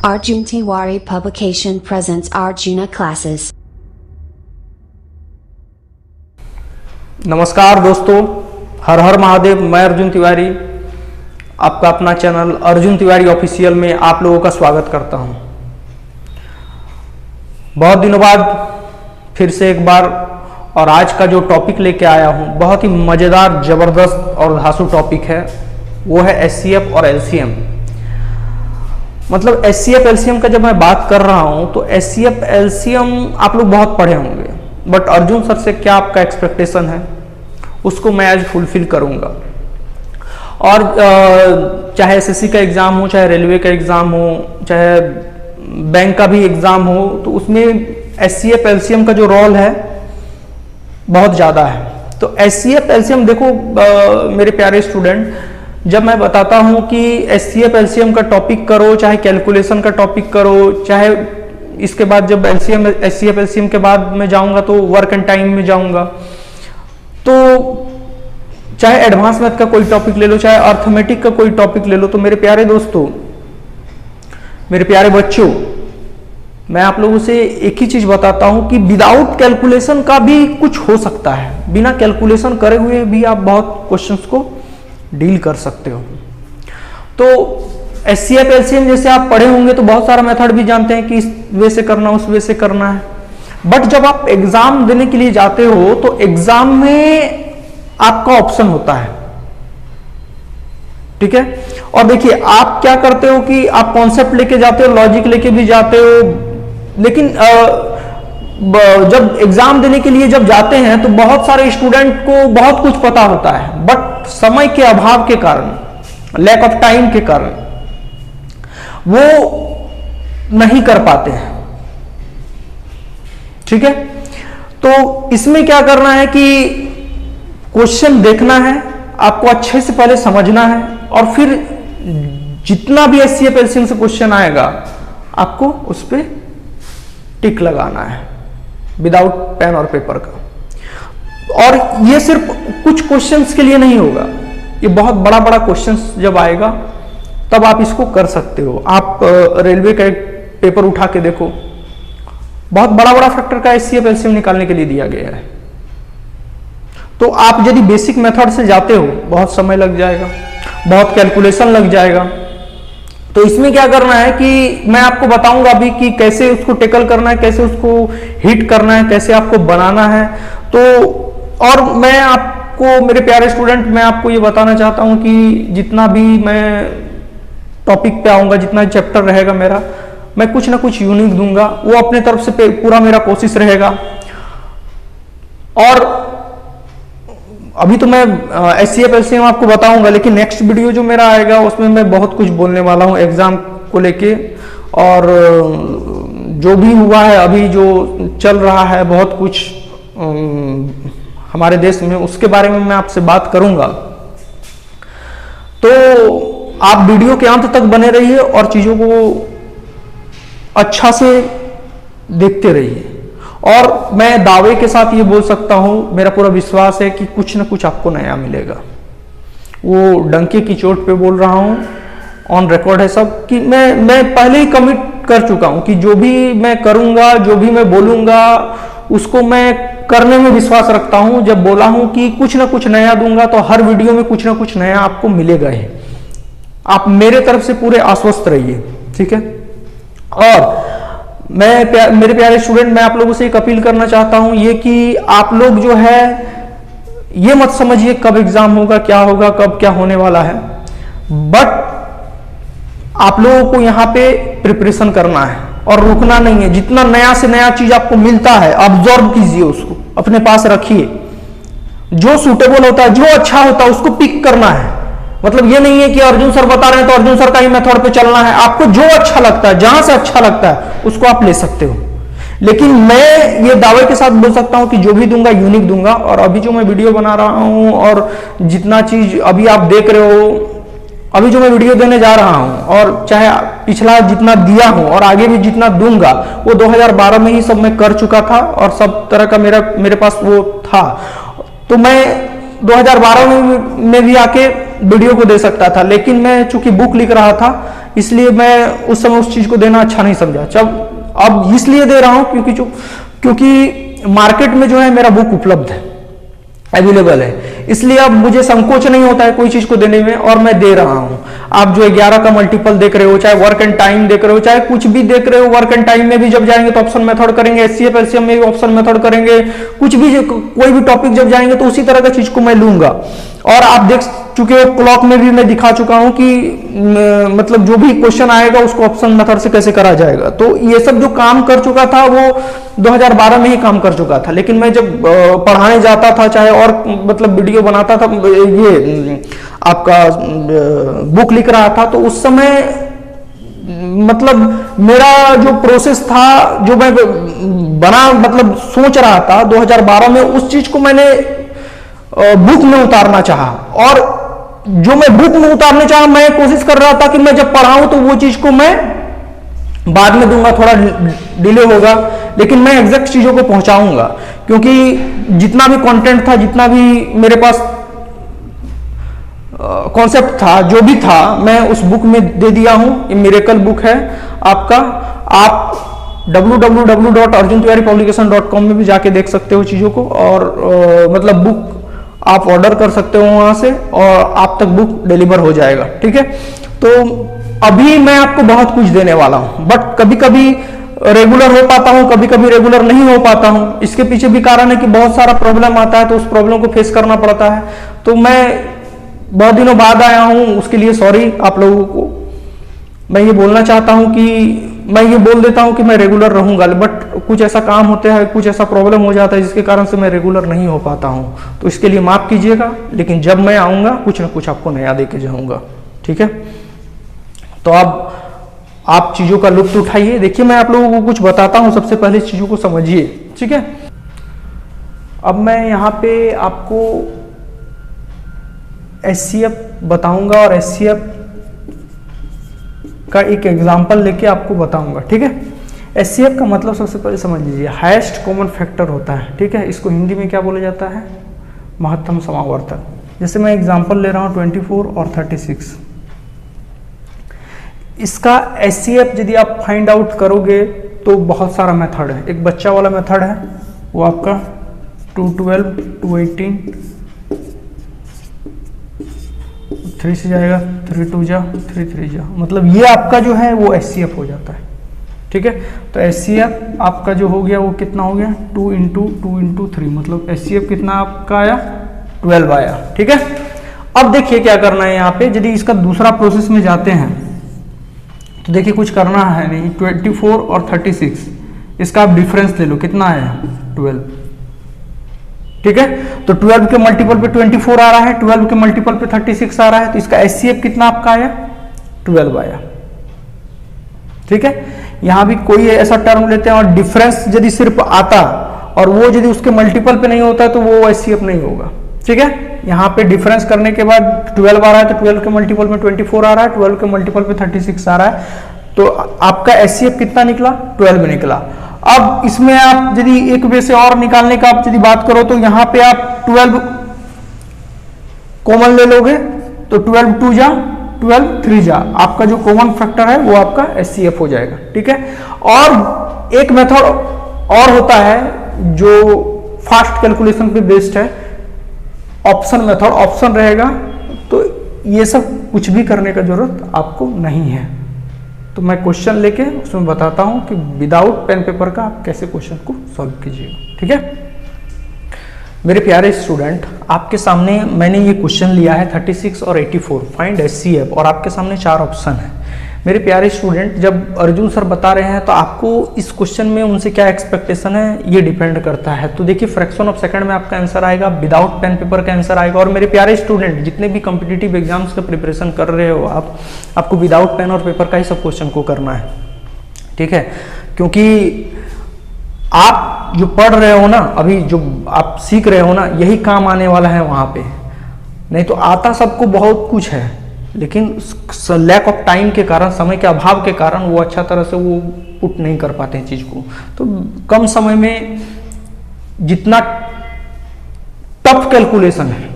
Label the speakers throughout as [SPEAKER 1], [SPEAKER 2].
[SPEAKER 1] Arjun Tiwari Publication presents Arjuna Classes.
[SPEAKER 2] नमस्कार दोस्तों, हर हर महादेव। मैं अर्जुन तिवारी आपका अपना चैनल अर्जुन तिवारी ऑफिशियल में आप लोगों का स्वागत करता हूं। बहुत दिनों बाद फिर से एक बार और आज का जो टॉपिक लेके आया हूं बहुत ही मज़ेदार, ज़बरदस्त और धांसू टॉपिक है। वो है एचसीएफ और एलसीएम। मतलब एचसीएफ एलसीएम का जब मैं बात कर रहा हूं तो एचसीएफ एलसीएम आप लोग बहुत पढ़े होंगे, बट अर्जुन सर से क्या आपका एक्सपेक्टेशन है उसको मैं आज फुलफिल करूंगा। और चाहे एसएससी का एग्ज़ाम हो, चाहे रेलवे का एग्ज़ाम हो, चाहे बैंक का भी एग्ज़ाम हो, तो उसमें एचसीएफ एलसीएम का जो रोल है बहुत ज़्यादा है। तो एचसीएफ एलसीएम देखो मेरे प्यारे स्टूडेंट, जब मैं बताता हूं कि एचसीएफ एलसीएम का टॉपिक करो, चाहे कैलकुलेशन का टॉपिक करो, चाहे इसके बाद जब एचसीएफ एलसीएम के बाद मैं जाऊंगा तो वर्क एंड टाइम में जाऊंगा, तो चाहे एडवांस मैथ का कोई टॉपिक ले लो, चाहे अर्थमेटिक का कोई टॉपिक ले लो, तो मेरे प्यारे दोस्तों, मेरे प्यारे बच्चों, मैं आप लोगों से एक ही चीज बताता हूं कि विदाउट कैलकुलेशन का भी कुछ हो सकता है। बिना कैलकुलेशन करे हुए भी आप बहुत क्वेश्चंस को डील कर सकते हो। तो एचसीएफ एलसीएम जैसे आप पढ़े होंगे तो बहुत सारा मेथड भी जानते हैं कि इस वे से करना, उस वे से करना है। बट जब आप एग्जाम देने के लिए जाते हो तो एग्जाम में आपका ऑप्शन होता है, ठीक है। और देखिए आप क्या करते हो कि आप कॉन्सेप्ट लेके जाते हो, लॉजिक लेके भी जाते हो, लेकिन जब एग्जाम देने के लिए जब जाते हैं तो बहुत सारे स्टूडेंट को बहुत कुछ पता होता है, बट समय के अभाव के कारण, लैक ऑफ टाइम के कारण वो नहीं कर पाते हैं, ठीक है। तो इसमें क्या करना है कि क्वेश्चन देखना है, आपको अच्छे से पहले समझना है, और फिर जितना भी एचसीएफ एलसीएम से क्वेश्चन आएगा आपको उस पर टिक लगाना है विदाउट पेन और पेपर का। और ये सिर्फ कुछ क्वेश्चंस के लिए नहीं होगा, ये बहुत बड़ा बड़ा क्वेश्चंस जब आएगा तब आप इसको कर सकते हो। आप रेलवे का एक पेपर उठा के देखो, बहुत बड़ा बड़ा फैक्टर का एचसीएफ एलसीएम निकालने के लिए दिया गया है। तो आप यदि बेसिक मेथड से जाते हो बहुत समय लग जाएगा, बहुत कैलकुलेशन लग जाएगा। तो इसमें क्या करना है कि मैं आपको बताऊंगा अभी कि कैसे उसको टेकल करना है, कैसे उसको हिट करना है, कैसे आपको बनाना है। तो और मैं आपको, मेरे प्यारे स्टूडेंट, मैं आपको ये बताना चाहता हूं कि जितना भी मैं टॉपिक पे आऊंगा, जितना चैप्टर रहेगा मेरा, मैं कुछ ना कुछ यूनिक दूंगा, वो अपने तरफ से पूरा मेरा कोशिश रहेगा। और अभी तो मैं एचसीएफ एलसीएम आपको बताऊंगा, लेकिन नेक्स्ट वीडियो जो मेरा आएगा उसमें मैं बहुत कुछ बोलने वाला हूं एग्जाम को लेके, और जो भी हुआ है अभी, जो चल रहा है बहुत कुछ हमारे देश में, उसके बारे में मैं आपसे बात करूंगा। तो आप वीडियो के अंत तक बने रहिए और चीजों को अच्छा से देखते रहिए। और मैं दावे के साथ ये बोल सकता हूं, मेरा पूरा विश्वास है कि कुछ ना कुछ आपको नया मिलेगा। वो डंके की चोट पे बोल रहा हूं, ऑन रिकॉर्ड है सब, कि मैं पहले ही कमिट कर चुका हूं कि जो भी मैं करूंगा, जो भी मैं बोलूंगा, उसको मैं करने में विश्वास रखता हूं। जब बोला हूं कि कुछ ना कुछ नया दूंगा तो हर वीडियो में कुछ ना कुछ नया आपको मिलेगा ही। आप मेरे तरफ से पूरे आश्वस्त रहिए, ठीक है। और मेरे प्यारे स्टूडेंट, मैं आप लोगों से एक अपील करना चाहता हूं ये कि आप लोग जो है ये मत समझिए कब एग्जाम होगा, क्या होगा, कब क्या होने वाला है, बट आप लोगों को यहाँ पे प्रिपरेशन करना है और रुकना नहीं है। जितना नया से नया चीज आपको मिलता है ऑब्जर्व कीजिए, उसको अपने पास रखिए। जो सूटेबल होता है, जो अच्छा होता है, उसको पिक करना है। मतलब ये नहीं है कि अर्जुन सर बता रहे हैं तो अर्जुन सर का ही मेथड पे चलना है। आपको जो अच्छा लगता है, जहां से अच्छा लगता है, उसको आप ले सकते हो। लेकिन मैं ये दावे के साथ बोल सकता हूं कि जो भी दूंगा यूनिक दूंगा। और अभी जो मैं वीडियो बना रहा हूं और जितना चीज अभी आप देख रहे हो, अभी जो मैं वीडियो देने जा रहा हूं, और चाहे पिछला जितना दिया हूं और आगे भी जितना दूंगा, वो 2012 में ही सब मैं कर चुका था और सब तरह का मेरे पास वो था। तो मैं 2012 में भी आके वीडियो को दे सकता था, लेकिन मैं चूंकि बुक लिख रहा था इसलिए मैं उस समय उस चीज को देना अच्छा नहीं समझा। जब अब इसलिए दे रहा हूं क्योंकि मार्केट में जो है मेरा बुक उपलब्ध है, अवेलेबल है, इसलिए अब मुझे संकोच नहीं होता है कोई चीज को देने में, और मैं दे रहा हूं। आप जो 11 का मल्टीपल देख रहे हो, चाहे वर्क एंड टाइम देख रहे हो, चाहे कुछ भी देख रहे हो, वर्क एंड टाइम में भी जब जाएंगे तो ऑप्शन मेथड करेंगे, एचसीएफ एलसीएम में भी ऑप्शन मेथड करेंगे, कुछ भी कोई भी टॉपिक जब जाएंगे तो उसी तरह का चीज को मैं लूंगा। और आप देख चुके हो क्लॉक में भी मैं दिखा चुका हूं कि मतलब जो भी क्वेश्चन आएगा उसको ऑप्शन मेथड से कैसे करा जाएगा। तो ये सब जो काम कर चुका था वो 2012 में ही काम कर चुका था, लेकिन मैं जब पढ़ाने जाता था, चाहे और मतलब वीडियो बनाता था, ये आपका बुक लिख रहा था, तो उस समय मतलब मेरा जो प्रोसेस था, जो मैं बना मतलब सोच रहा था 2012 में, उस चीज को मैंने बुक में उतारना चाहा। और जो मैं बुक में उतारने चाहा, मैं कोशिश कर रहा था कि मैं जब पढ़ाऊं तो वो चीज को मैं बाद में दूंगा, थोड़ा डिले होगा, लेकिन मैं एग्जैक्ट चीजों को पहुंचाऊंगा, क्योंकि जितना भी कंटेंट था, जितना भी मेरे पास कॉन्सेप्ट था, जो भी था, मैं उस बुक में दे दिया हूं। ये मिरेकल बुक है आपका। आप www.arjuntiwaripublication.com में भी जाके देख सकते हो चीजों को, और मतलब बुक आप ऑर्डर कर सकते हो वहां से, और आप तक बुक डिलीवर हो जाएगा। ठीक है, तो अभी मैं आपको बहुत कुछ देने वाला हूं, बट कभी कभी रेगुलर हो पाता हूं, कभी कभी रेगुलर नहीं हो पाता हूं। इसके पीछे भी कारण है कि बहुत सारा प्रॉब्लम आता है, तो उस प्रॉब्लम को फेस करना पड़ता है। तो मैं बहुत दिनों बाद आया हूं, उसके लिए सॉरी आप लोगों को। मैं ये बोलना चाहता हूं कि मैं ये बोल देता हूं कि मैं रेगुलर रहूंगा, बट कुछ ऐसा काम होता है, कुछ ऐसा प्रॉब्लम हो जाता है जिसके कारण से मैं रेगुलर नहीं हो पाता हूं। तो इसके लिए माफ कीजिएगा, लेकिन जब मैं आऊंगा कुछ ना कुछ आपको नया दे के जाऊंगा। ठीक है, तो अब आप चीजों का लुत्फ उठाइए। देखिए, मैं आप लोगों को कुछ बताता हूं, सबसे पहले इस चीजों को समझिए। ठीक है, अब मैं यहाँ पे आपको एचसीएफ बताऊंगा, और एचसीएफ का एक एग्जांपल लेके आपको बताऊंगा। ठीक है, एचसीएफ का मतलब सबसे पहले समझ लीजिए, हाईएस्ट कॉमन फैक्टर होता है। ठीक है, इसको हिंदी में क्या बोला जाता है? महत्तम समावर्तक। जैसे मैं एग्जांपल ले रहा हूं 24 और 36। इसका एचसीएफ यदि आप फाइंड आउट करोगे तो बहुत सारा मेथड है। एक बच्चा वाला मेथड है, वो आपका 212, 218, 3 से जाएगा, 3 2 जा, 3 3 जा, मतलब ये आपका जो है वो एचसीएफ हो जाता है। ठीक है, तो एचसीएफ आपका जो हो गया वो कितना हो गया? 2 × 2 × 3, मतलब एचसीएफ कितना आपका आया? 12 आया। ठीक है, अब देखिए क्या करना है यहाँ पे। यदि इसका दूसरा प्रोसेस में जाते हैं तो देखिए कुछ करना है नहीं, 24 और 36 इसका आप डिफरेंस ले लो, कितना आया? 12। ठीक है, तो 12 के मल्टीपल पे 24 आ रहा है, 12 के मल्टीपल पे 36 आ रहा है, तो इसका एचसीएफ कितना आपका आया? 12 आया। ठीक है, यहां भी कोई ऐसा टर्म लेते हैं और डिफरेंस यदि सिर्फ आता और वो यदि उसके मल्टीपल पे नहीं होता तो वो एचसीएफ नहीं होगा। ठीक है, यहाँ पे डिफरेंस करने के बाद 12 आ रहा है, तो 12 के मल्टीपल में 24 आ रहा है, 12 के मल्टीपल पे 36 आ रहा है, तो आपका एचसीएफ कितना निकला? 12 निकला। अब इसमें आप यदि एक वे से और निकालने का आप यदि बात करो तो यहाँ पे आप 12 कॉमन ले लोगे, तो 12 2 जा, 12 3 जा, आपका जो कॉमन फैक्टर है वो आपका एचसीएफ हो जाएगा। ठीक है, और एक मेथड और होता है जो फास्ट कैलकुलेशन पे बेस्ड है, ऑप्शन मेथड। ऑप्शन रहेगा तो ये सब कुछ भी करने का जरूरत आपको नहीं है। तो मैं क्वेश्चन लेके उसमें बताता हूं कि विदाउट पेन पेपर का आप कैसे क्वेश्चन को सॉल्व कीजिएगा। ठीक है, मेरे प्यारे स्टूडेंट, आपके सामने मैंने ये क्वेश्चन लिया है 36 और 84, फाइंड एचसीएफ, और आपके सामने 4 ऑप्शन है। मेरे प्यारे स्टूडेंट, जब अर्जुन सर बता रहे हैं तो आपको इस क्वेश्चन में उनसे क्या एक्सपेक्टेशन है ये डिपेंड करता है। तो देखिए, फ्रैक्शन ऑफ सेकंड में आपका आंसर आएगा, विदाउट पेन पेपर का आंसर आएगा। और मेरे प्यारे स्टूडेंट, जितने भी कॉम्पिटिटिव एग्जाम्स का प्रिपरेशन कर रहे हो आपको विदाउट पेन और पेपर का ही सब क्वेश्चन को करना है। ठीक है, क्योंकि आप जो पढ़ रहे हो ना, अभी जो आप सीख रहे हो ना, यही काम आने वाला है वहां पे। नहीं तो आता सबको बहुत कुछ है, लेकिन लैक ऑफ टाइम के कारण, समय के अभाव के कारण वो अच्छा तरह से वो पुट नहीं कर पाते हैं चीज को। तो कम समय में जितना टफ कैलकुलेशन है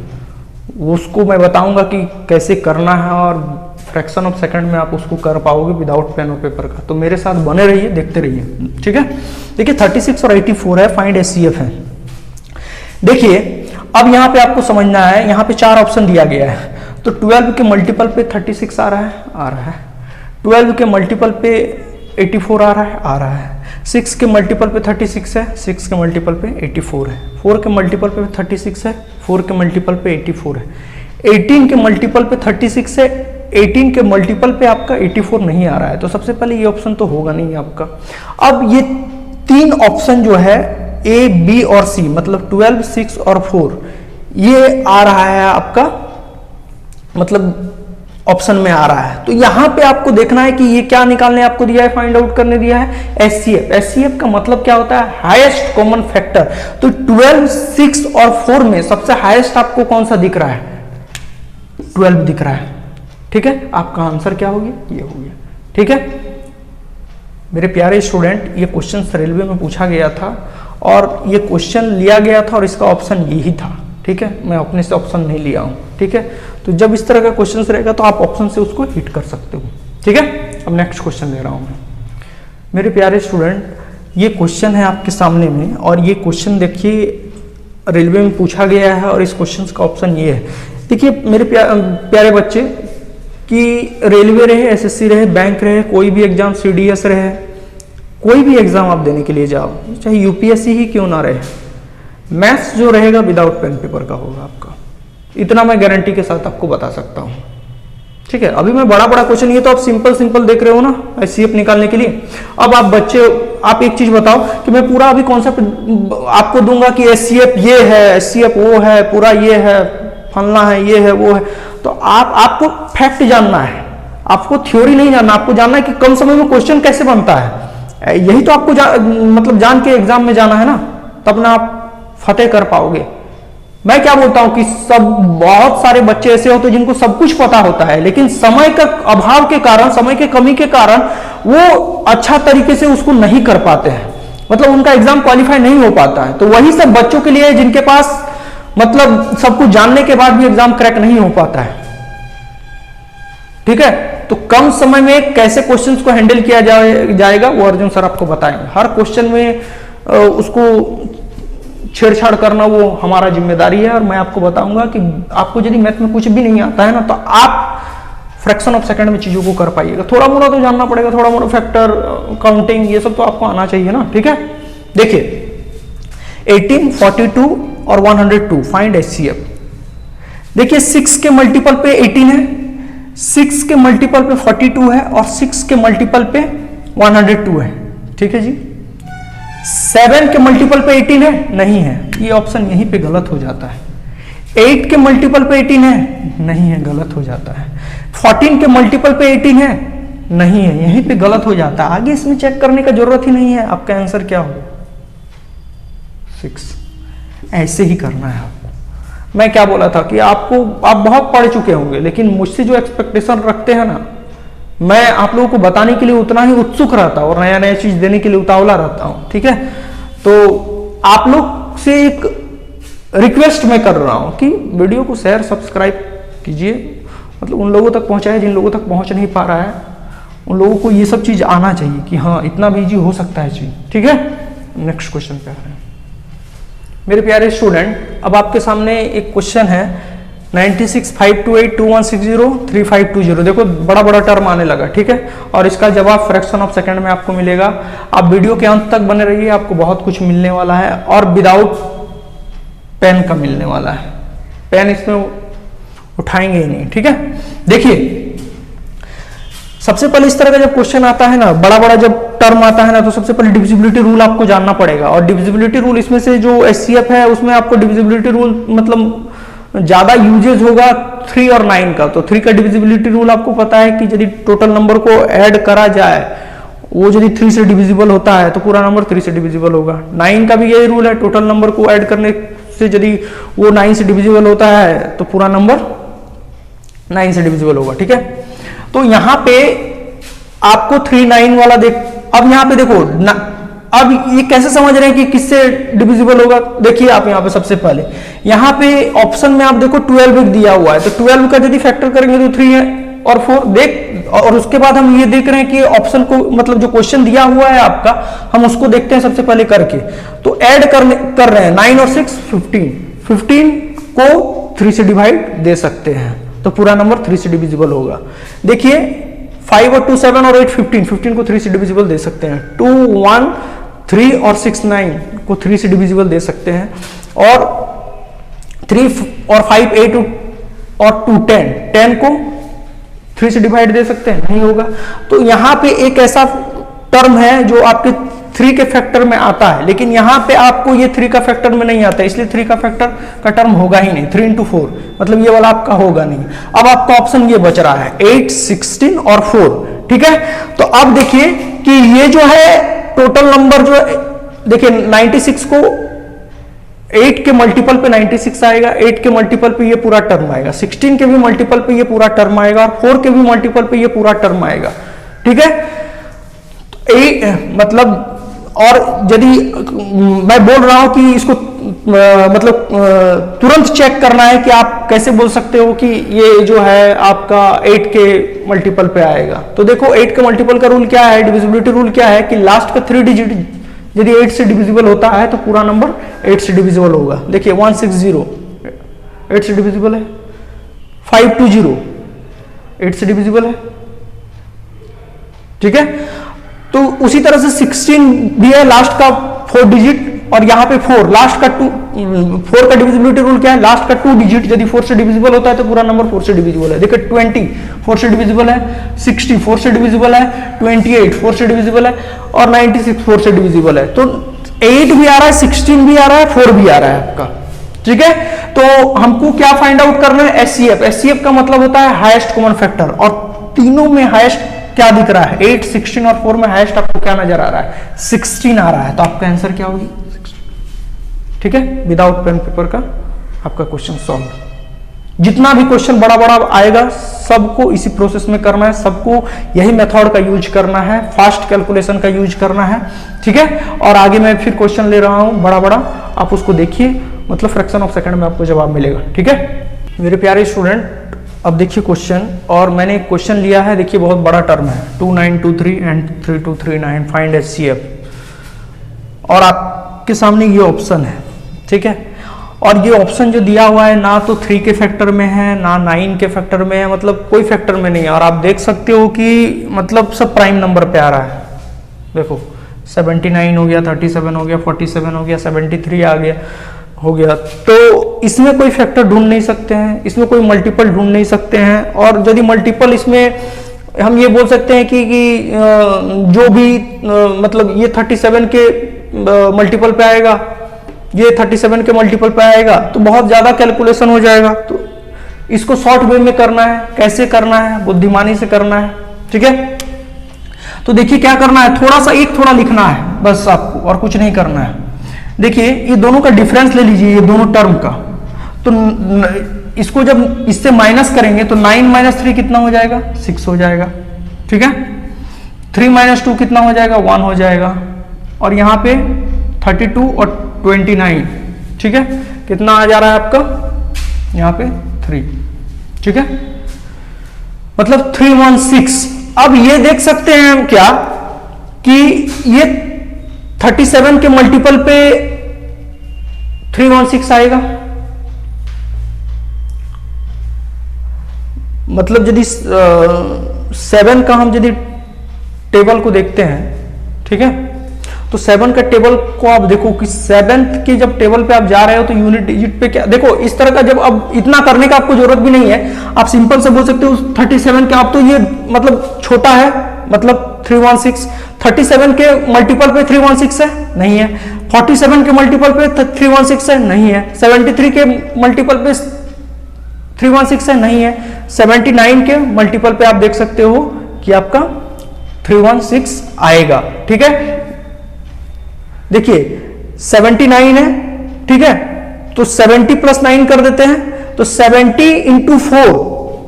[SPEAKER 2] उसको मैं बताऊंगा कि कैसे करना है, और फ्रैक्शन ऑफ सेकंड में आप उसको कर पाओगे विदाउट पेन और पेपर का। तो मेरे साथ बने रहिए, देखते रहिए, ठीक है। देखिए 36 और 84 है, फाइंड HCF है। देखिए अब यहाँ पे आपको समझना है, यहाँ पे 4 ऑप्शन दिया गया है। तो 12 के मल्टीपल पे 36 आ रहा है, 12 के मल्टीपल पे 84 आ रहा है, 6 के मल्टीपल पे 36 है, 6 के मल्टीपल पे 84 है, 4 के मल्टीपल पे 36 है, 4 के मल्टीपल पे 84 है, 18 के मल्टीपल पे 36 है, 18 के मल्टीपल पे आपका 84 नहीं आ रहा है। तो सबसे पहले ये ऑप्शन तो होगा नहीं आपका। अब ये 3 ऑप्शन जो है A, B और C, मतलब 12, 6 और 4, ये आ रहा है आपका, मतलब ऑप्शन में आ रहा है। तो यहां पे आपको देखना है कि ये क्या निकालने आपको दिया है, फाइंड आउट करने दिया है HCF। HCF का मतलब क्या होता है, हाईएस्ट कॉमन फैक्टर। तो 12, 6 और 4 में सबसे हाईएस्ट आपको कौन सा दिख रहा है, 12 दिख रहा है, ठीक है। आपका आंसर क्या हो गया, ये हो गया, ठीक है। मेरे प्यारे स्टूडेंट, ये क्वेश्चन रेलवे में पूछा गया था और ये क्वेश्चन लिया गया था और इसका ऑप्शन यही था, ठीक है। मैं अपने से ऑप्शन नहीं लिया हूं, ठीक है। तो जब इस तरह का क्वेश्चन रहेगा तो आप ऑप्शन से उसको हिट कर सकते हो, ठीक है। अब नेक्स्ट क्वेश्चन ले रहा हूं मैं। मेरे प्यारे स्टूडेंट, ये क्वेश्चन है आपके सामने में और ये क्वेश्चन देखिए रेलवे में पूछा गया है और इस क्वेश्चन का ऑप्शन ये है। देखिए मेरे प्यारे बच्चे, कि रेलवे रहे, SSC रहे, बैंक रहे, कोई भी एग्जाम, CDS रहे, कोई भी एग्जाम आप देने के लिए जाओ, चाहे UPSC ही क्यों ना रहे, मैथ्स जो रहेगा विदाउट पेन पेपर का होगा आपका। इतना मैं गारंटी के साथ आपको बता सकता हूं, ठीक है। अभी मैं बड़ा क्वेश्चन, ये तो आप सिंपल देख रहे हो ना HCF निकालने के लिए। अब आप बच्चे, आप एक चीज बताओ कि मैं पूरा अभी कॉन्सेप्ट आपको दूंगा कि HCF ये है, HCF वो है, पूरा ये है, फलना है, ये है, वो है। तो आपको फैक्ट जानना है, आपको थ्योरी नहीं जानना, आपको जानना है कि कम समय में क्वेश्चन कैसे बनता है। यही तो आपको मतलब जान के एग्जाम में जाना है ना, तब ना आप फतेह कर पाओगे। मैं क्या बोलता हूं कि बहुत सारे बच्चे ऐसे होते हैं जिनको सब कुछ पता होता है, लेकिन समय का अभाव के कारण, समय के कमी के कारण वो अच्छा तरीके से उसको नहीं कर पाते हैं, मतलब उनका एग्जाम क्वालिफाई नहीं हो पाता है। तो वही सब बच्चों के लिए जिनके पास मतलब सब कुछ जानने के बाद भी एग्जाम क्रैक नहीं हो पाता है, ठीक है। तो कम समय में कैसे क्वेश्चंस को हैंडल किया जाएगा वो अर्जुन सर आपको बताएंगे। हर क्वेश्चन में उसको छेड़छाड़ करना वो हमारा जिम्मेदारी है। और मैं आपको बताऊंगा कि आपको यदि मैथ में कुछ भी नहीं आता है ना, तो आप फ्रैक्शन ऑफ सेकंड में चीजों को कर पाइएगा। थोड़ा मोड़ा तो जानना पड़ेगा, थोड़ा मोड़ा फैक्टर, काउंटिंग, ये सब तो आपको आना चाहिए ना, ठीक है। देखिए 18, 42 और 102, फाइंड HCF। देखिए 6 के मल्टीपल पे 18 है, 6 के मल्टीपल पे 42 है और 6 के मल्टीपल पे 102 है, ठीक है जी। 7 के मल्टीपल पे 18 है, नहीं है, ये ऑप्शन यहीं पे गलत हो जाता है। 8 के मल्टीपल पे 18 है, नहीं है, गलत हो जाता है। 14 के मल्टीपल पे 18 है, नहीं है, यहीं पे गलत हो जाता है। आगे इसमें चेक करने का जरूरत ही नहीं है। आपका आंसर क्या होगा, 6। ऐसे ही करना है आपको। मैं क्या बोला था कि आप बहुत पढ़ चुके होंगे, लेकिन मुझसे जो एक्सपेक्टेशन रखते हैं ना, मैं आप लोगों को बताने के लिए उतना ही उत्सुक रहता हूं और नया नया चीज देने के लिए उतावला रहता हूं, ठीक है। तो आप लोग से एक रिक्वेस्ट मैं कर रहा हूं कि वीडियो को शेयर, सब्सक्राइब कीजिए, मतलब उन लोगों तक पहुंचाए जिन लोगों तक पहुंच नहीं पा रहा है, उन लोगों को ये सब चीज आना चाहिए कि हाँ इतना भी इजी हो सकता है चीज, ठीक है। नेक्स्ट क्वेश्चन पे आ रहे हैं मेरे प्यारे स्टूडेंट। अब आपके सामने एक क्वेश्चन है 965282160352 देखो बड़ा टर्म आने लगा, ठीक है। और इसका जवाब फ्रैक्शन ऑफ सेकंड में आपको मिलेगा। आप वीडियो के अंत तक बने रहिए, आपको बहुत कुछ मिलने वाला है और विदाउट पेन का मिलने वाला है। पेन इसमें उठाएंगे ही नहीं, ठीक है। देखिए सबसे पहले इस तरह का जब क्वेश्चन आता है ना, बड़ा जब टर्म आता है ना, तो सबसे पहले डिविजिबिलिटी रूल आपको जानना पड़ेगा। और डिविजिबिलिटी रूल इसमें से जो HCF है उसमें आपको डिविजिबिलिटी रूल मतलब ज्यादा यूजेज होगा 3 और 9 का। तो 3 का डिविजिबिलिटी रूल आपको पता है कि यदि टोटल नंबर को ऐड करा जाए, वो यदि 3 से डिविजिबल होता है तो पूरा नंबर 3 से डिविजिबल होगा। 9 का भी यही रूल है, टोटल नंबर को ऐड करने से यदि वो 9 से डिविजिबल होता है तो पूरा नंबर 9 से डिविजिबल होगा, ठीक है। तो यहां पे आपको 3, 9 वाला अब यहां पे देखो अब ये कैसे समझ रहे हैं कि किससे डिविजिबल होगा। देखिए आप यहां पे सबसे पहले यहाँ पे ऑप्शन में आप देखो 12 दिया हुआ है, तो 12 का यदि फैक्टर करेंगे तो 3 और 4 देख, और उसके बाद हम ये देख रहे हैं कि ऑप्शन को मतलब जो क्वेश्चन दिया हुआ है आपका, हम उसको देखते हैं सबसे पहले करके। तो ऐड कर रहे हैं 9 और 6 15 को 3 से डिवाइड दे सकते हैं, तो पूरा नंबर 3 से डिविजिबल होगा। देखिए 5 और 2 7 और 8 15 को 3 से डिविजिबल दे सकते हैं। 2 1 3 और 6 9 को 3 से डिविजिबल दे सकते हैं, और 3 और 5 8 और 2 10 को 3 से डिवाइड दे सकते हैं, नहीं होगा। तो यहां पे एक ऐसा टर्म है जो आपके 3 के फैक्टर में आता है, लेकिन यहां पे आपको ये 3 का फैक्टर में नहीं आता, इसलिए 3 का फैक्टर का टर्म होगा ही नहीं। 3 into 4 मतलब ये वाला आपका होगा नहीं। अब आपका ऑप्शन ये बच रहा है 8 16 और 4, ठीक है। तो अब देखिए कि ये जो है टोटल नंबर जो देखिए 96 को 8 के मल्टीपल पे 96 आएगा, 8 के मल्टीपल पे ये पूरा टर्म आएगा, 16 के भी मल्टीपल पे ये पूरा टर्म आएगा, और 4 के भी मल्टीपल पे ये पूरा टर्म आएगा, ठीक है। मतलब और यदि मैं बोल रहा हूं कि इसको मतलब तुरंत चेक करना है कि आप कैसे बोल सकते हो कि ये जो है आपका 8 के मल्टीपल पे आएगा, तो देखो 8 के मल्टीपल का रूल क्या है, डिविजिबिलिटी रूल क्या है कि लास्ट का 3 डिजिट यदि 8 से डिविजिबल होता है तो पूरा नंबर 8 से डिविजिबल होगा। देखिए 160 8 से डिविजिबल है, 520 8 से डिविजिबल है, ठीक है। तो उसी तरह से 16 भी है, लास्ट का 4 डिजिट, और यहां पे 4 लास्ट का 4 का डिविजिबिलिटी रूल क्या है, लास्ट का 2 डिजिट यदि 4 से डिविजिबल होता है तो पूरा नंबर 4 से डिविजिबल है। देखिए 20 4 से डिविजिबल है, 60 4 से डिविजिबल है, 28 4 से डिविजिबल है, और 96 4 से डिविजिबल है। तो 8 भी आ रहा है, 16 भी आ रहा है, 4 भी आ रहा है आपका, ठीक है। तो हमको क्या फाइंड आउट करना है, एचसीएफ। एचसीएफ का मतलब होता है हाईएस्ट कॉमन फैक्टर, और तीनों में हाईएस्ट क्या दिख रहा है, 8 16 और 4 में हाईएस्ट आपको क्या नजर आ रहा है, 16 आ रहा है। तो आपका आंसर क्या होगी, 16, ठीक है। विदाउट पेन पेपर का आपका क्वेश्चन सॉल्व। जितना भी क्वेश्चन बड़ा बड़ा आएगा सबको इसी प्रोसेस में करना है, सबको यही मेथड का यूज करना है, फास्ट कैलकुलेशन का यूज करना है, ठीक है। और आगे मैं फिर क्वेश्चन ले रहा हूं बड़ा बड़ा, आप उसको देखिए, मतलब फ्रैक्शन ऑफ सेकंड में आपको जवाब मिलेगा, ठीक है। मेरे प्यारे स्टूडेंट, अब देखिए क्वेश्चन, और मैंने एक क्वेश्चन लिया है, देखिए बहुत बड़ा टर्म है 2923 एंड 3239 फाइंड एचसीएफ, और आपके सामने ये ऑप्शन है, ठीक है। और ये ऑप्शन जो दिया हुआ है ना तो 3 के फैक्टर में है ना 9 के फैक्टर में है, मतलब कोई फैक्टर में नहीं है, और आप देख सकते हो कि मतलब सब प्राइम नंबर पे आ रहा है। देखो 79 हो गया, 37 हो गया, 47 हो गया, 73 आ गया हो गया। तो इसमें कोई फैक्टर ढूंढ नहीं सकते हैं, इसमें कोई मल्टीपल ढूंढ नहीं सकते हैं, और यदि मल्टीपल इसमें हम ये बोल सकते हैं कि जो भी मतलब ये 37 के मल्टीपल पे आएगा, ये 37 के मल्टीपल पे आएगा, तो बहुत ज्यादा कैलकुलेशन हो जाएगा। तो इसको शॉर्ट वे में करना है, कैसे करना है, बुद्धिमानी से करना है, ठीक है। तो देखिए क्या करना है, थोड़ा सा थोड़ा लिखना है बस आपको, और कुछ नहीं करना है। देखिए ये दोनों का डिफरेंस ले लीजिए, ये दोनों टर्म का, तो इसको जब इससे माइनस करेंगे तो 9 - 3 कितना हो जाएगा, 6 हो जाएगा, ठीक है। 3 - 2 कितना हो जाएगा, 1 हो जाएगा, और यहाँ पे 32 और 29, ठीक है, कितना आ जा रहा है आपका, यहाँ पे 3, ठीक है, मतलब 316। अब ये देख सकते हैं हम क्या कि ये 37 के मल्टीपल पे 316 आएगा, मतलब यदि 7 का हम यदि टेबल को देखते हैं, ठीक है, तो 7 का टेबल को आप देखो कि 7th के जब टेबल पे आप जा रहे हो तो यूनिट डिजिट पे क्या, देखो इस तरह का, जब अब इतना करने का आपको जरूरत भी नहीं है, आप सिंपल से बोल सकते हो 37 के, आप तो ये मतलब छोटा है, मतलब 316, 37 के मल्टीपल पे 316 है, नहीं है, 47 के मल्टीपल पे 316 है, नहीं है, 73 के मल्टीपल पे 316 है, नहीं है, 79 के मल्टीपल पे आप देख सकते हो कि आपका 316 आएगा, ठीक है। देखिए 79 है, ठीक है, तो 70 + 9 कर देते हैं, तो 70 × 4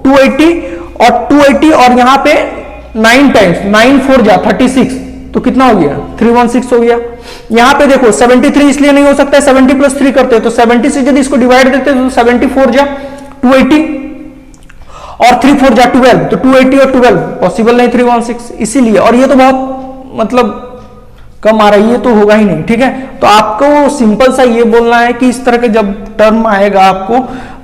[SPEAKER 2] 280, और 280 और यहां पे 9 टाइम्स 9 4 जा 36, तो कितना हो गया, 316 हो गया। यहां पे देखो 73 इसलिए नहीं हो सकता है, 70 + 3 करते हैं, तो 70 से यदि इसको डिवाइड देते हैं तो 74 जा 280, और 3 4 जा 12, तो 280 और 12 पॉसिबल नहीं 316, इसीलिए। और ये तो बहुत मतलब कम आ रही है, तो होगा ही नहीं, ठीक है। तो आपको सिंपल सा ये बोलना है कि इस तरह के जब टर्म आएगा आपको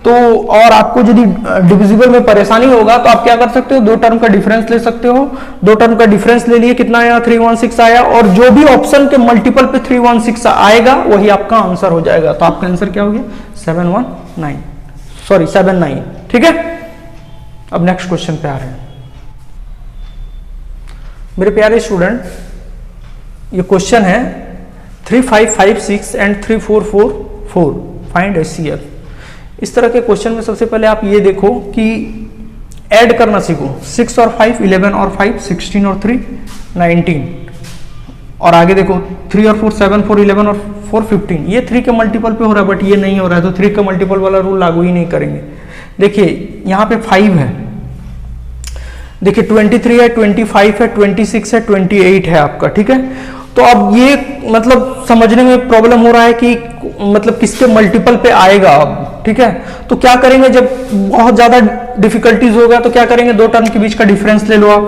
[SPEAKER 2] तो, और आपको यदि डिविजिबल में परेशानी होगा तो आप क्या कर सकते हो, दो टर्म का डिफरेंस ले सकते हो। दो टर्म का डिफरेंस ले लिए, कितना आया 316 आया, और जो भी ऑप्शन के मल्टीपल पे 316 आएगा वही आपका आंसर हो जाएगा। तो आपका आंसर क्या हो गया 79, ठीक है। अब नेक्स्ट क्वेश्चन पे आ रहे हैं मेरे प्यारे स्टूडेंट। ये क्वेश्चन है 3556 एंड 3444 फाइंड HCF। इस तरह के क्वेश्चन में सबसे पहले आप ये देखो कि ऐड करना सीखो। 6 और 5 11 और 5 16 और 3 19, और आगे देखो 3 और 4 7 4 11 और 4 15। ये 3 के मल्टीपल पे हो रहा है, बट ये नहीं हो रहा है, तो 3 के मल्टीपल वाला रूल लागू ही नहीं करेंगे। देखिए यहाँ पे 5 है, देखिए 23 है, 25 है, 26 है, 28 है आपका, ठीक है। तो अब ये मतलब समझने में प्रॉब्लम हो रहा है कि मतलब किसके मल्टीपल पे आएगा अब, ठीक है। तो क्या करेंगे, जब बहुत ज्यादा डिफिकल्टीज होगा तो क्या करेंगे, दो टर्म के बीच का डिफरेंस ले लो आप,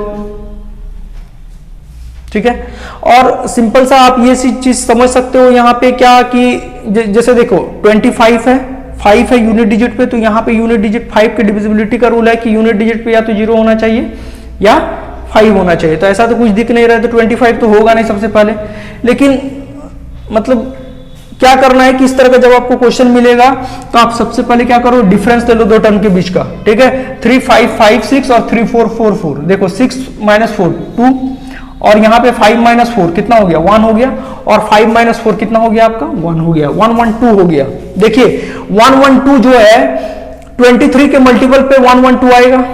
[SPEAKER 2] ठीक है। और सिंपल सा आप ये चीज समझ सकते हो यहाँ पे क्या कि जैसे देखो 25 है, 5 है यूनिट डिजिट पे, तो यहाँ पे यूनिट डिजिट 5 के डिविजिबिलिटी का रूल है कि यूनिट डिजिट पे या तो 0 होना चाहिए या 5 होना चाहिए। तो ऐसा तो कुछ दिख नहीं रहा है, तो 25 तो होगा नहीं सबसे पहले। लेकिन मतलब क्या करना है कि इस तरह का जब आपको क्वेश्चन मिलेगा तो आप सबसे पहले क्या करो, डिफरेंस ले लो दो टर्म के बीच का, ठीक है। 3 5 5 6 और 3 4 4 4। देखो 6 - 4 2, और यहाँ पे 5 - 4 कितना हो गया 1 हो गया, और 5 - 4 कितना हो गया आपका 1 हो गया, 1 1 2 हो गया। देखिए 1 1 2 जो है 23 के मल्टीपल पे 1 1 2 आएगा,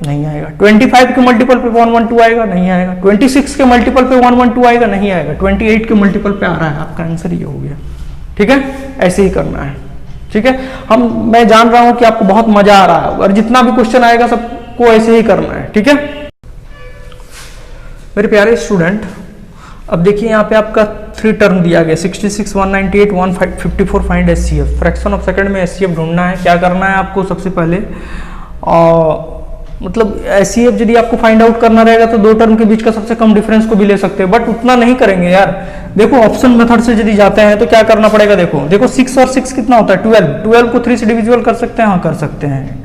[SPEAKER 2] नहीं आएगा। 25 के मल्टीपल पे 1 1 2 आएगा, नहीं आएगा। 26 के मल्टीपल पे 1 1 2 आएगा, नहीं आएगा। 28 के मल्टीपल पे आ रहा है, आपका आंसर ये हो गया, ठीक है। ऐसे ही करना है, ठीक है। मैं जान रहा हूं कि आपको बहुत मजा आ रहा है, और जितना भी क्वेश्चन आएगा सबको ऐसे ही करना है, ठीक है मेरे प्यारे स्टूडेंट। अब देखिए यहाँ पे आपका 3 टर्म दिया गया 66 198 154 find HCF। Fraction of second में HCF ढूंढना है। क्या करना है आपको सबसे पहले, मतलब HCF यदि आपको फाइंड आउट करना रहेगा तो दो टर्म के बीच का सबसे कम डिफरेंस को भी ले सकते हैं, बट उतना नहीं करेंगे यार। देखो ऑप्शन मेथड से यदि जाते हैं तो क्या करना पड़ेगा, देखो 6 और 6 कितना होता है 12 को 3 से डिविजिबल कर सकते हैं, हाँ कर सकते हैं।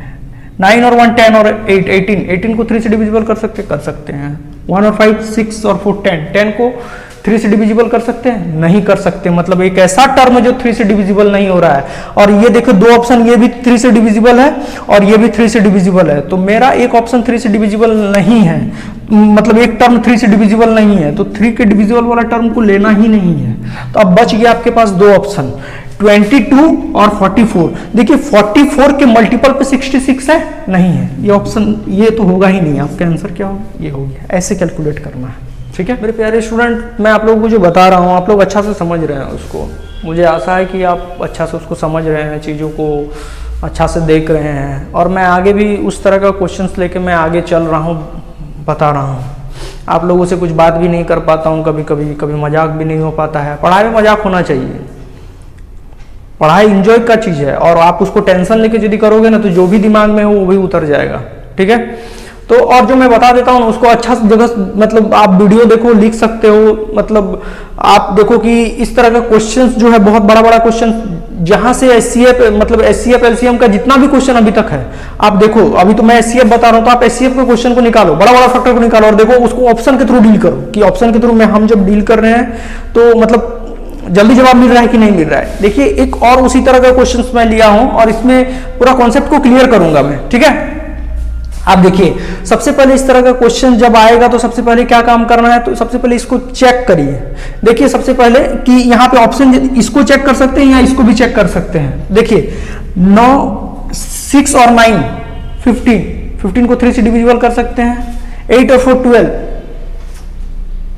[SPEAKER 2] 9 और 1 10 और 8 18 को 3 से डिविजिबल कर सकते हैं। 1 और 5 6 और 4 10 को 3 से डिविजिबल कर सकते हैं, नहीं कर सकते। मतलब एक ऐसा टर्म है जो 3 से डिविजिबल नहीं हो रहा है। और ये देखो दो ऑप्शन, ये भी 3 से डिविजिबल है और ये भी 3 से डिविजिबल है, तो मेरा एक ऑप्शन 3 से डिविजिबल नहीं है, मतलब एक टर्म 3 से डिविजिबल नहीं है, तो 3 के डिविजिबल वाला टर्म को लेना ही नहीं है। तो अब बच गया आपके पास दो ऑप्शन 22 और 44। देखिए 44 के मल्टीपल पे 66 है, नहीं है ये ऑप्शन, ये तो होगा ही नहीं। आपका आंसर क्या होगा, ये हो गया। ऐसे कैलकुलेट करना है, ठीक है मेरे प्यारे स्टूडेंट। मैं आप लोगों को जो बता रहा हूँ आप लोग अच्छा से समझ रहे हैं उसको, मुझे आशा है कि आप अच्छा से उसको समझ रहे हैं, चीज़ों को अच्छा से देख रहे हैं। और मैं आगे भी उस तरह का क्वेश्चंस लेके मैं आगे चल रहा हूँ, बता रहा हूँ। आप लोगों से कुछ बात भी नहीं कर पाता हूँ, कभी मजाक भी नहीं हो पाता है। पढ़ाई में मजाक होना चाहिए, पढ़ाई इंजॉय का चीज़ है, और आप उसको टेंशन लेके यदि करोगे ना तो जो भी दिमाग में हो वो भी उतर जाएगा, ठीक है। तो और जो मैं बता देता हूँ उसको अच्छा जगह, मतलब आप वीडियो देखो, लिख सकते हो। मतलब आप देखो कि इस तरह का क्वेश्चंस जो है बहुत बड़ा क्वेश्चन, जहां से HCF मतलब HCF LCM का जितना भी क्वेश्चन अभी तक है आप देखो। अभी तो मैं HCF बता रहा हूं, तो आप HCF के क्वेश्चन को निकालो, बड़ा फैक्टर को निकालो, और देखो उसको ऑप्शन के थ्रू डील करो कि ऑप्शन के थ्रू में हम जब डील कर रहे हैं तो मतलब जल्दी जवाब मिल रहा है कि नहीं मिल रहा है। देखिए एक और उसी तरह का क्वेश्चन मैं लिया हूं और इसमें पूरा कॉन्सेप्ट को क्लियर करूंगा मैं, ठीक है। आप देखिए सबसे पहले इस तरह का क्वेश्चन जब आएगा तो सबसे पहले क्या काम करना है, तो सबसे पहले इसको चेक करिए। देखिए सबसे पहले कि यहाँ पे ऑप्शन, इसको चेक कर सकते हैं या इसको भी चेक कर सकते हैं। देखिए 9 6 और 9 15 को 3 से डिविजिबल कर सकते हैं। 8 और 4 12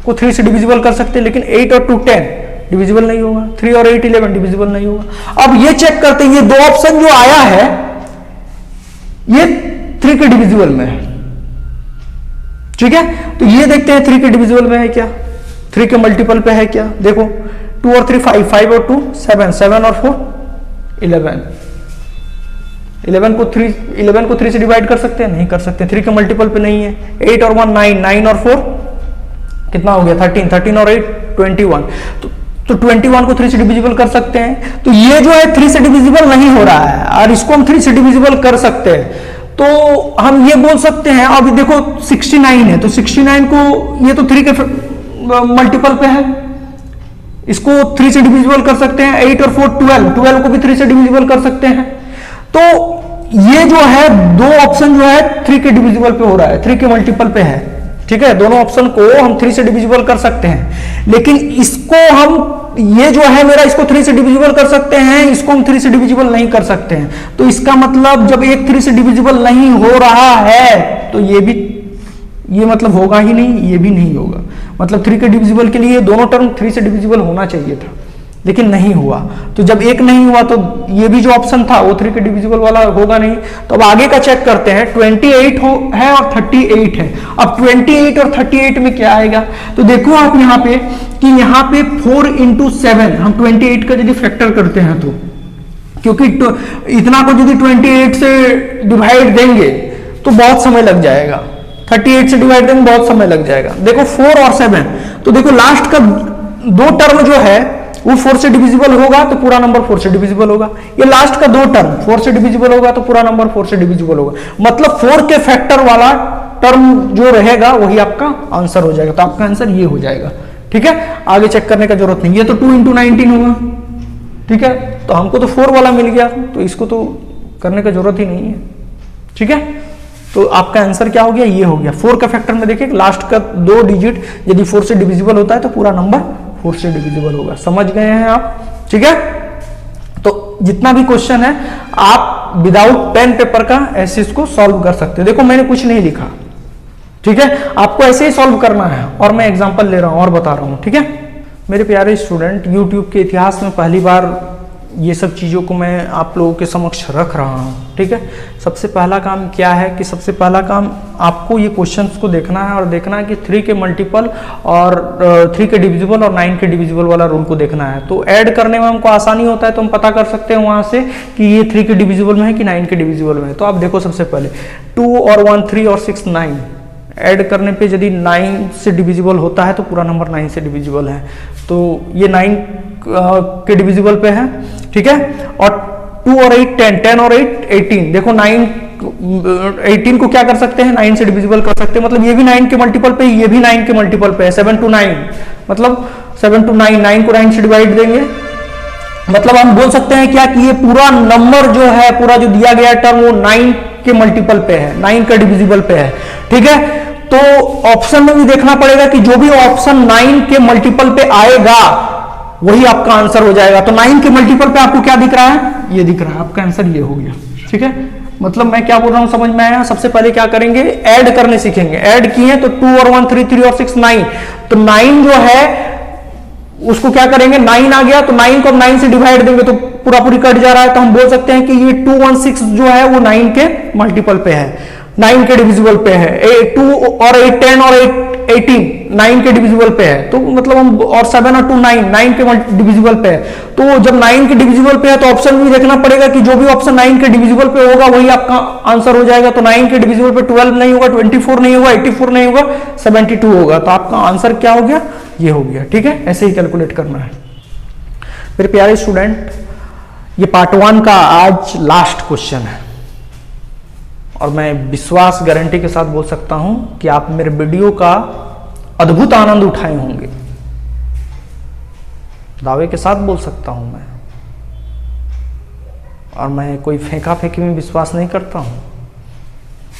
[SPEAKER 2] को 3 से डिविजिबल कर सकते हैं, लेकिन 8 और 2 10 डिविजिबल नहीं होगा। 3 और 8 11 डिविजिबल नहीं होगा। अब ये चेक करते हैं, ये दो ऑप्शन जो आया है ये 3 के डिविजिबल में है, ठीक है। तो ये देखते हैं 3 के डिविजिबल में है क्या, 3 के मल्टीपल पे है क्या। देखो 2 और 3 5 5 और 2 7 7 और 4 11 11 को 3 से डिवाइड कर सकते हैं? नहीं कर सकते, 3 के मल्टीपल पे नहीं है। 8 और 1 9, 9 और 4 कितना हो गया? 13, 13 और 8 21। तो 21 को 3 से डिविजिबल कर सकते हैं। तो ये जो है 3 से डिविजिबल नहीं हो रहा है, और इसको हम 3 से डिविजिबल कर सकते हैं। तो हम ये बोल सकते हैं, अब देखो 69 है, तो 69 को ये तो 3 के मल्टीपल पे है, इसको 3 से डिविजिबल कर सकते हैं। 8 और 4 12, 12 को भी 3 से डिविजिबल कर सकते हैं। तो ये जो है दो ऑप्शन जो है 3 के डिविजिबल पे हो रहा है, 3 के मल्टीपल पे है, ठीक है। दोनों ऑप्शन को हम 3 से डिविजिबल कर सकते हैं, लेकिन इसको हम, ये जो है मेरा, इसको 3 से डिविजिबल कर सकते हैं, इसको हम 3 से डिविजिबल नहीं कर सकते हैं। तो इसका मतलब जब एक 3 से डिविजिबल नहीं हो रहा है तो ये मतलब होगा ही नहीं, ये भी नहीं होगा। मतलब 3 के डिविजिबल के लिए दोनों टर्म 3 से डिविजिबल होना चाहिए था, लेकिन नहीं हुआ। तो जब एक नहीं हुआ तो ये भी जो ऑप्शन था वो 3 के डिविजिबल वाला होगा नहीं। तो अब आगे का चेक करते हैं। 28 है और 38 है। अब 28 और 38 में क्या आएगा? तो देखो आप यहाँ पे कि यहाँ पे 4 × 7 हम 28 का यदि फैक्टर करते हैं तो, क्योंकि इतना को यदि 28 से डिवाइड देंगे तो बहुत समय लग जाएगा, 38 से डिवाइड देंगे बहुत समय लग जाएगा। देखो 4 और 7, तो देखो लास्ट का दो टर्म जो है वो 4 से डिविजिबल होगा तो पूरा नंबर 4 से डिविजिबल होगा। ये लास्ट का दो टर्म 4 से डिविजिबल होगा तो पूरा नंबर 4 से डिविजिबल होगा। मतलब 4 के फैक्टर वाला टर्म जो रहेगा वही आपका आंसर हो जाएगा। तो आपका आंसर ये हो जाएगा, ठीक है। आगे चेक करने का जरूरत नहीं। ये तो 2 × 19 होगा, ठीक है। तो हमको तो 4 वाला मिल गया, तो इसको तो करने का जरूरत ही नहीं है, ठीक है। तो आपका आंसर क्या हो गया? ये हो गया। 4 का फैक्टर में देखिए लास्ट का दो डिजिट यदि 4 से डिविजिबल होता है तो पूरा नंबर 4 से डिविजिबल होगा। समझ गए हैं आप, ठीक है। तो जितना भी क्वेश्चन है आप विदाउट पेन पेपर का ऐसे इसको सॉल्व कर सकते हैं। देखो मैंने कुछ नहीं लिखा, ठीक है, आपको ऐसे ही सॉल्व करना है और मैं एग्जांपल ले रहा हूं और बता रहा हूं, ठीक है। मेरे प्यारे स्टूडेंट, यूट्यूब के इतिहास में पहली बार ये सब चीज़ों को मैं आप लोगों के समक्ष रख रहा हूँ, ठीक है। सबसे पहला काम क्या है कि सबसे पहला काम आपको ये क्वेश्चंस को देखना है और देखना है कि 3 के मल्टीपल और 3 के डिविजिबल और 9 के डिविजिबल वाला रूल को देखना है। तो ऐड करने में हमको आसानी होता है, तो हम पता कर सकते हैं वहाँ से कि ये 3 के डिविजिबल में है कि 9 के डिविजिबल में है। तो आप देखो सबसे पहले 2 और 1 3 और 6 9, ऐड करने पे यदि 9 से डिविजिबल होता है तो पूरा नंबर 9 से डिविजिबल है। तो ये 9 के डिविजिबल पे है, ठीक है। और 2 और 8 10, 10 और 8 18। देखो 18 को क्या कर सकते हैं? 9 से डिविजिबल कर सकते हैं। मतलब ये भी 9 के मल्टीपल पे, ये भी 9 के मल्टीपल पे है। 7 to 9, मतलब 7 to 9, 9 को 9 से डिवाइड देंगे। मतलब हम बोल सकते हैं क्या कि ये पूरा नंबर जो है, पूरा जो दिया गया टर्म वो 9 के मल्टीपल पे है, 9 का डिविजिबल पे है, ठीक है। तो ऑप्शन में भी देखना पड़ेगा कि जो भी ऑप्शन 9 के मल्टीपल पे आएगा वही आपका आंसर हो जाएगा। तो 9 के मल्टीपल पे आपको क्या दिख रहा है? ये दिख रहा है, आपका आंसर ये हो गया, ठीक है। मतलब मैं क्या बोल रहा हूं समझ में आया? सबसे पहले क्या करेंगे? ऐड करने सीखेंगे। ऐड किए तो 2 और 1 3, 3 और 6 9। तो 9 जो है उसको क्या करेंगे? 9 आ गया तो 9 को 9 से डिवाइड देंगे तो पूरा पूरी कट जा रहा है। तो हम बोल सकते हैं कि ये 2 1 6 जो है वो 9 के मल्टीपल पे है, 9 के डिविजिबल पे है। 2 और 8 10 और 8 18 9 के डिविजिबल पे है। तो मतलब हम, और 7 और 2 9 के डिविजिबल पे है। तो जब 9 के डिविजिबल पे है तो ऑप्शन भी देखना पड़ेगा कि जो भी ऑप्शन 9 के डिविजिबल पे होगा वही आपका आंसर हो जाएगा। तो 9 के डिविजिबल पे 12 नहीं होगा, 24 नहीं होगा, 84 नहीं होगा, 72 होगा। तो आपका आंसर क्या हो गया? ये हो गया, ठीक है। ऐसे ही कैलकुलेट करना है। मेरे प्यारे स्टूडेंट, ये पार्ट 1 का आज लास्ट क्वेश्चन है और मैं विश्वास गारंटी के साथ बोल सकता हूं कि आप मेरे वीडियो का अद्भुत आनंद उठाए होंगे। दावे के साथ बोल सकता हूं मैं, और मैं कोई फेंका फेंकी में विश्वास नहीं करता हूं,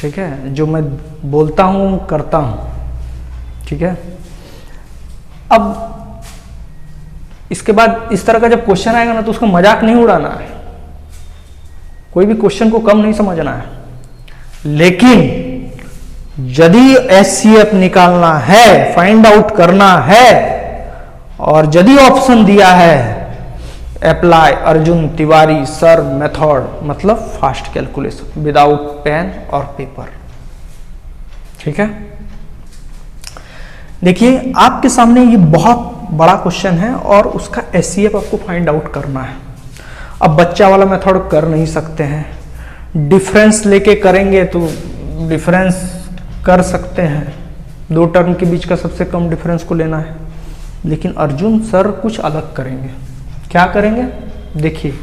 [SPEAKER 2] ठीक है। जो मैं बोलता हूं करता हूं, ठीक है। अब इसके बाद इस तरह का जब क्वेश्चन आएगा ना तो उसका मजाक नहीं उड़ाना है, कोई भी क्वेश्चन को कम नहीं समझना है। लेकिन यदि एचसीएफ निकालना है, फाइंड आउट करना है, और यदि ऑप्शन दिया है apply Arjun Tiwari sir method, मतलब फास्ट कैलकुलेशन विदाउट पेन और पेपर, ठीक है। देखिए आपके सामने ये बहुत बड़ा क्वेश्चन है और उसका एचसीएफ आपको फाइंड आउट करना है। अब बच्चा वाला मेथड कर नहीं सकते हैं, डिफरेंस लेके करेंगे तो डिफरेंस कर सकते हैं, दो टर्म के बीच का सबसे कम डिफरेंस को लेना है, लेकिन अर्जुन सर कुछ अलग करेंगे। क्या करेंगे? देखिए,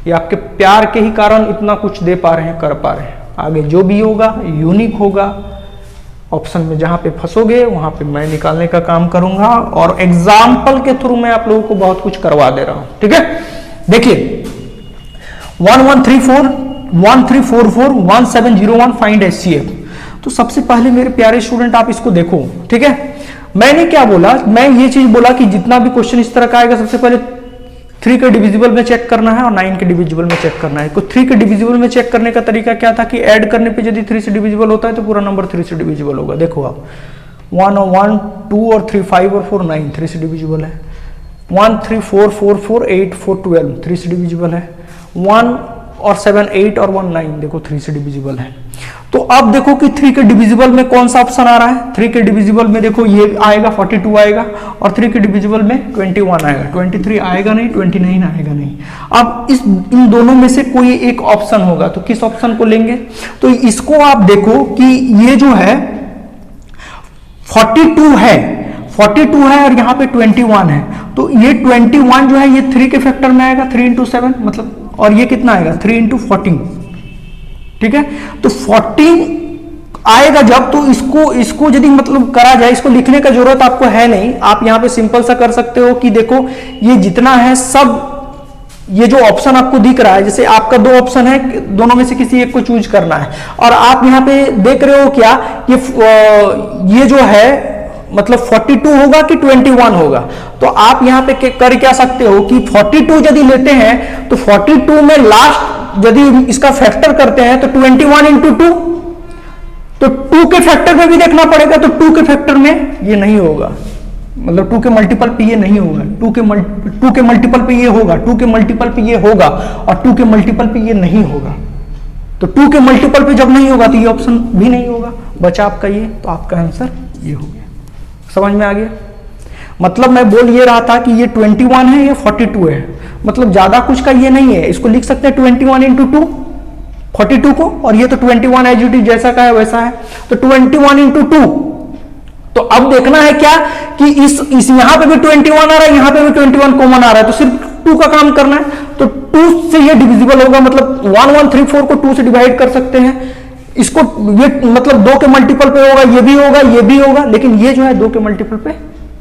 [SPEAKER 2] ये आपके प्यार के ही कारण इतना कुछ दे पा रहे हैं, कर पा रहे हैं। आगे जो भी होगा यूनिक होगा। ऑप्शन में जहां पे फंसोगे वहां पे मैं निकालने का काम करूंगा, और एग्जाम्पल के थ्रू मैं आप लोगों को बहुत कुछ करवा दे रहा हूं। ठीक है, देखिए 1134 1344 1701 फाइंड HCF। तो सबसे पहले मेरे प्यारे स्टूडेंट आप इसको देखो। ठीक है, मैंने क्या बोला, मैं ये चीज बोला कि जितना भी क्वेश्चन इस तरह का आएगा सबसे पहले 3 के डिविजिबल में चेक करना है और 9 के डिविजिबल में चेक करना है। तो 3 के डिविजिबल में चेक करने का तरीका क्या था कि ऐड करने पे यदि 3 से डिविजिबल होता है तो पूरा नंबर 3 से डिविजिबल होगा। देखो आप 1 और 1 2 और 3 5 और 4 9 3 से डिविजिबल है। 1 3 4 4 4 8 4 12 3 से डिविजिबल है। 1 और 7 8 और 1 9 देखो 3 से डिविजिबल है। तो अब देखो कि 3 के डिविजिबल में कौन सा ऑप्शन आ रहा है। 3 के डिविजिबल में देखो ये आएगा 42 आएगा, और 3 के डिविजिबल में 21 आएगा, 23 आएगा नहीं, 29 आएगा नहीं। अब इन दोनों में से कोई एक ऑप्शन होगा, तो किस ऑप्शन को लेंगे? तो इसको आप देखो कि ये जो है 42 है, 42 है और यहाँ पे 21 है, तो ये 21 जो है ये 3 के फैक्टर में आएगा, 3 into 7 मतलब, और ये कितना आएगा 3 into 14। ठीक है, तो 14 आएगा जब, तो इसको यदि मतलब करा जाए, इसको लिखने का जरूरत आपको है नहीं, आप यहां पे सिंपल सा कर सकते हो कि देखो ये जितना है सब, ये जो ऑप्शन आपको दिख रहा है, जैसे आपका 2 ऑप्शन है, दोनों में से किसी एक को चूज करना है, और आप यहां पे देख रहे हो क्या ये जो है मतलब 42 होगा कि 21 होगा। तो आप यहां पे कर क्या सकते हो कि 42 यदि लेते हैं तो 42 में लास्ट यदि इसका फैक्टर करते हैं तो 21 into 2, तो 2 के फैक्टर में भी देखना पड़ेगा, तो 2 के फैक्टर में ये नहीं होगा, मतलब 2 के मल्टीपल पे ये नहीं होगा, 2 के मल्टीपल पे ये होगा, 2 के मल्टीपल पे ये होगा, और 2 के मल्टीपल पे ये नहीं होगा। तो 2 के मल्टीपल पे जब नहीं होगा तो ये ऑप्शन भी नहीं होगा, बचा आपका ये, तो आपका आंसर ये हो गया। समझ में आ गया? मतलब मैं बोल ये रहा था कि ये 21 है, ये 42 है, मतलब ज्यादा कुछ का ये नहीं है। इसको लिख सकते हैं 21 into 2 42 को, और ये तो 21 एज इट इज जैसा का है वैसा है, तो 21 into 2। तो अब देखना है क्या कि इस यहां पे भी 21 आ रहा है, यहां पे भी 21 कॉमन आ रहा है, तो सिर्फ 2 का काम करना है। तो 2 से ये डिविजिबल होगा, मतलब 1134 को 2 से डिवाइड कर सकते हैं। इसको ये मतलब 2 के मल्टीपल पे होगा, ये भी होगा, ये भी होगा, लेकिन ये जो है 2 के मल्टीपल पे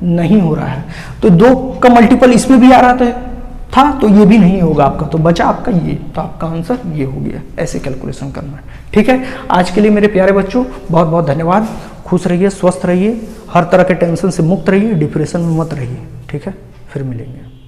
[SPEAKER 2] नहीं हो रहा है, तो 2 का मल्टीपल इसमें भी आ रहा था, तो ये भी नहीं होगा आपका, तो बचा आपका ये, तो आपका आंसर ये हो गया। ऐसे कैलकुलेशन करना है। ठीक है, आज के लिए मेरे प्यारे बच्चों बहुत बहुत धन्यवाद। खुश रहिए, स्वस्थ रहिए, हर तरह के टेंशन से मुक्त रहिए, डिप्रेशन में मत रहिए। ठीक है, फिर मिलेंगे।